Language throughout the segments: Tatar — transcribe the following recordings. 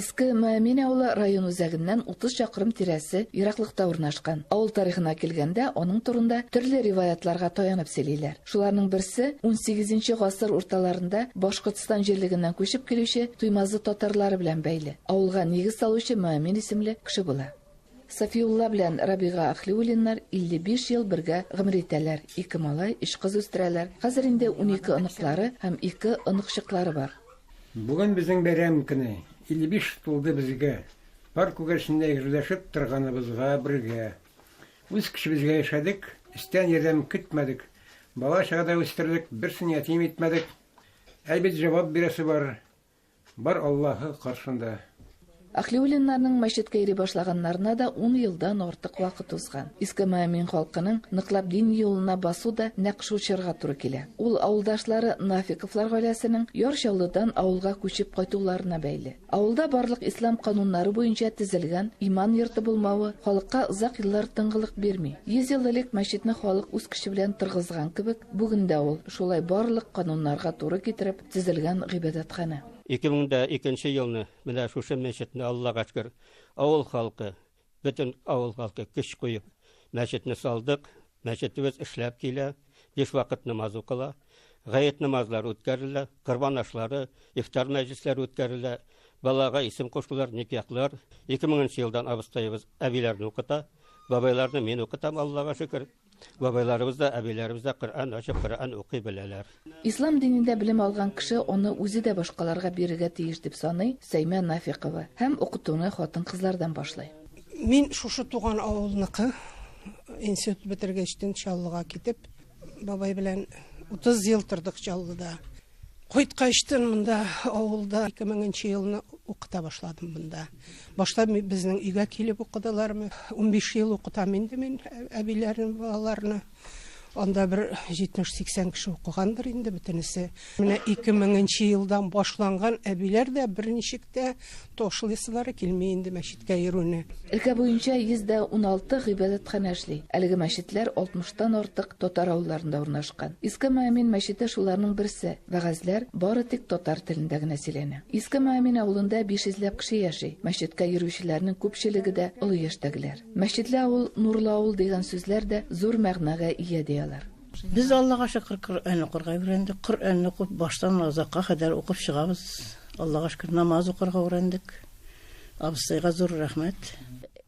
Иске Мәмин авылы район үзәгеннән 30 чакрым тирәсе ераклыкта урнашкан. Авыл тарихына килгәндә, аның турында төрле риваятларга таянып сөйлиләр. Шуларның берсе 18нче гасыр урталарында Башкортстан җирлегеннән күчеп килүче Туймазы татарлары белән бәйле. Авылга нигез салучы Мәмин исемле кеше була. Сафиулла белән Рабига Ахлиуллиннар 55 ел бергә гомер итәләр. 2 малай, 3 кыз үстерәләр. Хәзер инде 12 оныклары һәм 2 оныкчыклары бар. Бүген безнең бәйрәм көне. 55 тулды безгә. Бар күгәрсендә ирләшеп торганыбызга бергә. Үз кешебезгә яшәдек, истән ярдәм көтмәдек. Бала чагда үстердек, берсен ятим итмәдек. Әлбәттә җавап бирәсе бар. Бар Аллаһы каршында. Ахлиуллиннарның мәчеткә йөри башлаганнарына да 10 елдан артык вакыт узган. Иске Мәмин халкының ныклап дин юлына басу да нәкъ шул чорга туры килә. Ул авылдашлары Нафиковлар гаиләсенең Ярчаллыдан авылга күчеп кайтуларына бәйле. Авылда барлык ислам кануннары буенча төзелгән иман йорты булмавы халыкка озак еллар тынгылык бирми. 100 ел элек мәчетне халык үз көче белән торгызган кебек, бүген дә ул шулай барлык кануннарга туры китереп төзелгән гыйбадәтхана. 2002 елны менә шушы мәчетне Аллага шөкер, авыл халкы, бөтен авыл халкы көч куеп мәчетне салдык. Мәчетебез эшләп килә, 5 вакыт намаз укыла, гает намазлар үткәрелә, корбан ашлары, ифтар мәҗлесләре үткәрелә, балага исем кушулар, никяхлар. 2000 елдан абыстайыбыз әбиләрне укыта, бабайларны мин укытам, Аллага шөкер. Бабайларыбыз да, әбиләребез дә Коръән ачып, Коръән укый беләләр. Ислам динендә белем алган кеше аны үзе дә башкаларга бирергә тиеш дип саный Сәймә Нафикова һәм укытуны хатын-кызлардан башлый. Мин шушы туган авылныкы институт бетергәчтен Чаллыга китеп, бабай белән 30 ел тордык Чаллыда. Кайткачтын монда авылда 2000 елны укыта башладым монда. Башта безнең өйгә килеп укыдылармы? 15 ел укытам инде мин әбиләрнең балаларны. Анда бер 70-80 кеше укыгандыр инде бөтенесе. Менә 2000 елдан башланган әбиләр дә берничек тә тошлыйсылары килми инде мәчеткә йөрүне. Өлкә буенча 116 гыйбадәтхана эшли. Әлеге мәчетләр 60тан артык татар авылларында урнашкан. Иске Мәмин мәчете шуларның берсе. Вәгазьләр бары тик татар телендә генә сөйләнә. Иске Мәмин авылында 500ләп кеше яши. Мәчеткә йөрүчеләрнең күпчелеге дә олы яшьтәгеләр. Мәчетле авыл, нурлы авыл дигән сүзләр дә зур мәгънәгә ия ди. Biz Allah'a şükür Kur'an okurga öğrendik. Kur'an okuyup baştan azakka kadar okup çıkabız. Allah'a şükür namaz okurga öğrendik. Abısıyga zor rahmet.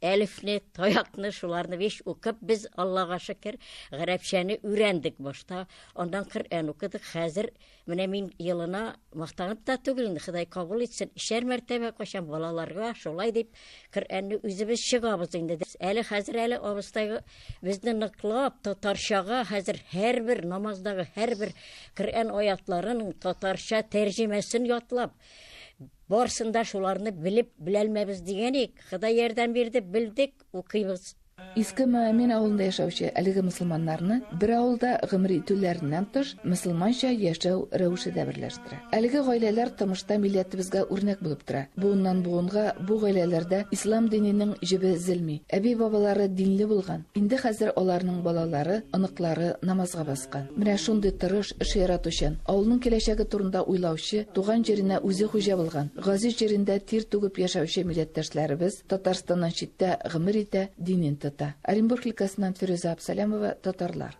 Elifni, toyakni, şularni beş okup biz Allah'a şükür Garapçani öğrendik başta. Ondan Kur'an okuduk. Hazır mine min yılına maqtanıp da tügülündü. Xuday kabul etsin. İşer mertebe koşan balalarga şolay deyip Kur'an'ı üzümüz çıgabız indi. Eli hazır eli abıstayı bizni nıklap tatarşaga hazır her bir namazdagı her bir Kur'an ayatlarının tatarşa tercümesini yatlap Barsında şularını bilip bilelmemiz diyenik. Xuday yerden birdi bildik, okuyuz. Иске Мәмин авылында яшәүче әлеге мөселманнарны бер авылда гомер итүләреннән тыш мөселманча яшәү рәвеше дә берләштерә. Әлеге гаиләләр тормышта милләтебезгә үрнәк булып тора. Буыннан буынга бу гаиләләрдә ислам диненең җебе зелми. Әби-бабалары динле булган. Инде хәзер аларның балалары, оныклары намазга баскан. Менә шундый тырыш, эш яратучан, авылның киләчәге турында уйлаучы, туган җиренә үзе хуҗа булган, газиз җирендә тир түгеп яшәүче милләттәшләребез Татарстаннан читтә гомер итә, динен тота. Оренбург өлкәсеннән Фируза Абсалямова, Татарлар.